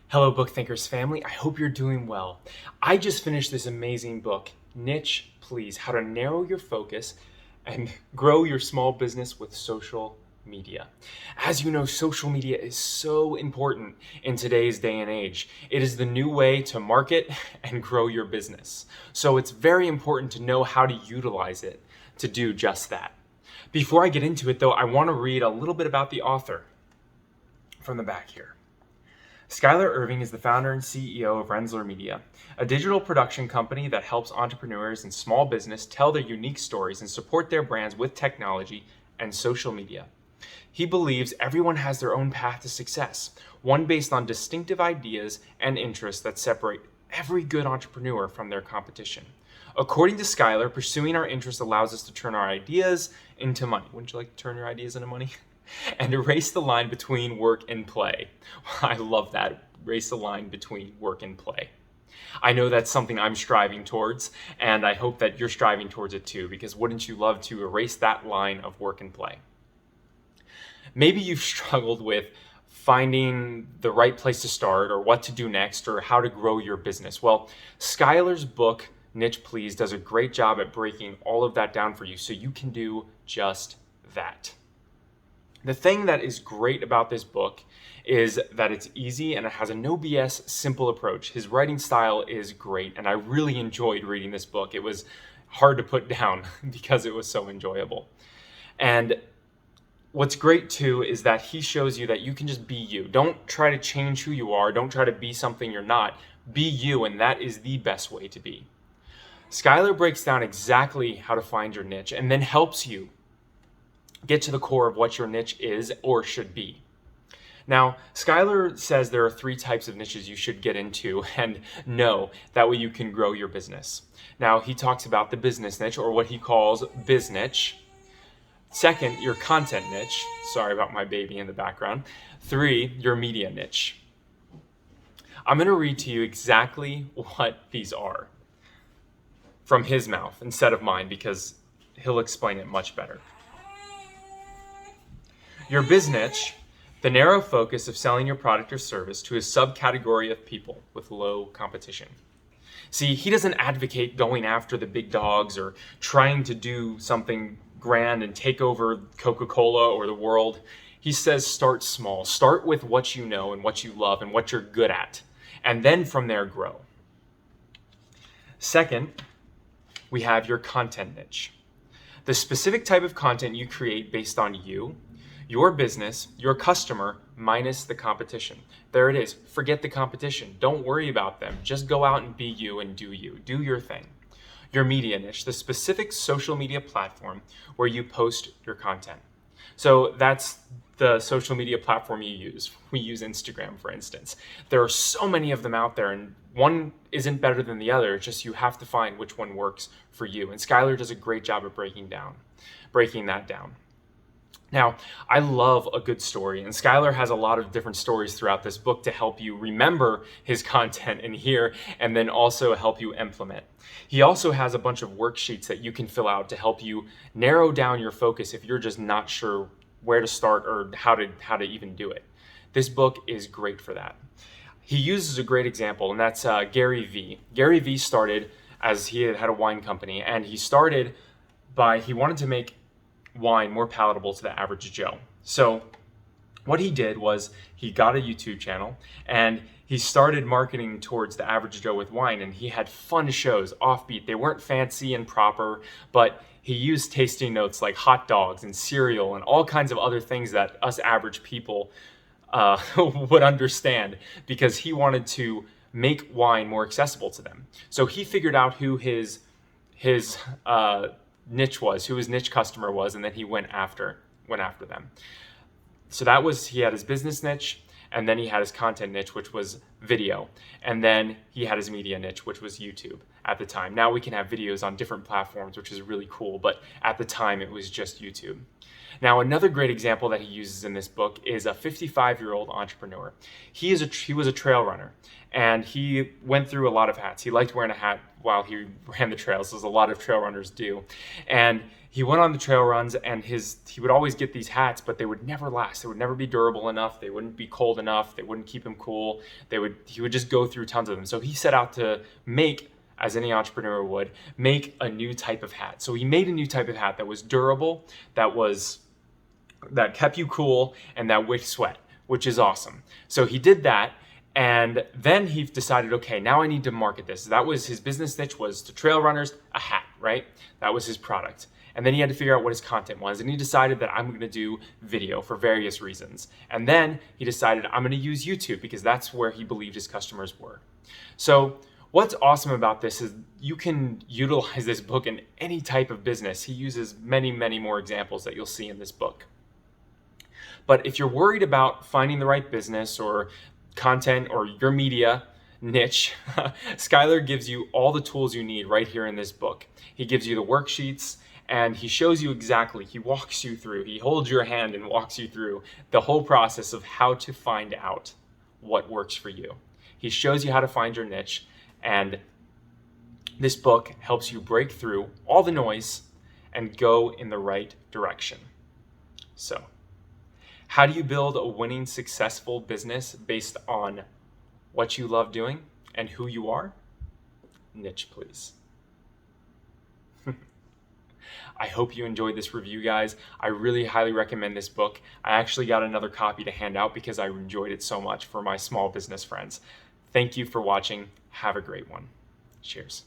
Hello, Book Thinkers family. I hope you're doing well. I just finished this amazing book, Niche Please, How to Narrow Your Focus and Grow Your Small Business with Social Media. As you know, social media is so important in today's day and age. It is the new way to market and grow your business. So it's very important to know how to utilize it to do just that. Before I get into it, though, I want to read a little bit about the author from the back here. Skyler Irvine is the founder and CEO of Rensler Media, a digital production company that helps entrepreneurs and small business tell their unique stories and support their brands with technology and social media. He believes everyone has their own path to success, one based on distinctive ideas and interests that separate every good entrepreneur from their competition. According to Skyler, pursuing our interests allows us to turn our ideas into money. Wouldn't you like to turn your ideas into money? And erase the line between work and play. I love that. Erase the line between work and play. I know that's something I'm striving towards, and I hope that you're striving towards it too, because wouldn't you love to erase that line of work and play? Maybe you've struggled with finding the right place to start or what to do next or how to grow your business. Well, Skyler's book, Niche Please, does a great job at breaking all of that down for you so you can do just that. The thing that is great about this book is that it's easy and it has a no BS, simple approach. His writing style is great, and I really enjoyed reading this book. It was hard to put down because it was so enjoyable. And what's great too is that he shows you that you can just be you. Don't try to change who you are. Don't try to be something you're not. Be you, and that is the best way to be. Skyler breaks down exactly how to find your niche and then helps you get to the core of what your niche is or should be. Now, Skyler says there are 3 types of niches you should get into and know. That way you can grow your business. Now, he talks about the business niche, or what he calls biz niche. Second, your content niche. Sorry about my baby in the background. 3, your media niche. I'm going to read to you exactly what these are from his mouth instead of mine, because he'll explain it much better. Your biz niche, the narrow focus of selling your product or service to a subcategory of people with low competition. See, he doesn't advocate going after the big dogs or trying to do something grand and take over Coca-Cola or the world. He says start small. Start with what you know and what you love and what you're good at, and then from there grow. Second, we have your content niche. The specific type of content you create based on you, your business, your customer, minus the competition. There it is. Forget the competition. Don't worry about them. Just go out and be you and do you. Do your thing. Your media niche, the specific social media platform where you post your content. So that's the social media platform you use. We use Instagram, for instance. There are so many of them out there, and one isn't better than the other. It's just you have to find which one works for you. And Skyler does a great job of breaking that down. Now, I love a good story, and Skyler has a lot of different stories throughout this book to help you remember his content in here and then also help you implement. He also has a bunch of worksheets that you can fill out to help you narrow down your focus if you're just not sure where to start or how to even do it. This book is great for that. He uses a great example, and that's Gary Vee. Gary Vee started as he had a wine company, and he wanted to make wine more palatable to the average Joe. So what he did was he got a YouTube channel and he started marketing towards the average Joe with wine, and he had fun shows, offbeat. They weren't fancy and proper, but he used tasting notes like hot dogs and cereal and all kinds of other things that us average people would understand, because he wanted to make wine more accessible to them. So he figured out who his niche was, who his niche customer was, and then he went after them. So he had his business niche, and then he had his content niche, which was video, and then he had his media niche, which was YouTube. at the time. Now we can have videos on different platforms, which is really cool, but at the time it was just YouTube. Now, another great example that he uses in this book is a 55-year-old entrepreneur. He was a trail runner, and he went through a lot of hats. He liked wearing a hat while he ran the trails, as a lot of trail runners do. And he went on the trail runs, and he would always get these hats, but they would never last. They would never be durable enough. They wouldn't be cold enough. They wouldn't keep him cool. He would just go through tons of them. So he set out to make, as any entrepreneur would, make a new type of hat. So he made a new type of hat that was durable, that kept you cool, and that wicked sweat, which is awesome. So he did that, and then he decided, okay, now I need to market this. That was his business niche, was to trail runners, a hat, right? That was his product. And then he had to figure out what his content was, and he decided that I'm going to do video for various reasons. And then he decided I'm going to use YouTube because that's where he believed his customers were. So what's awesome about this is you can utilize this book in any type of business. He uses many, many more examples that you'll see in this book. But if you're worried about finding the right business or content or your media niche, Skyler gives you all the tools you need right here in this book. He gives you the worksheets, and he shows you exactly, he walks you through, he holds your hand and walks you through the whole process of how to find out what works for you. He shows you how to find your niche, and this book helps you break through all the noise and go in the right direction. So, how do you build a winning, successful business based on what you love doing and who you are? Niche, please. I hope you enjoyed this review, guys. I really highly recommend this book. I actually got another copy to hand out because I enjoyed it so much for my small business friends. Thank you for watching. Have a great one. Cheers.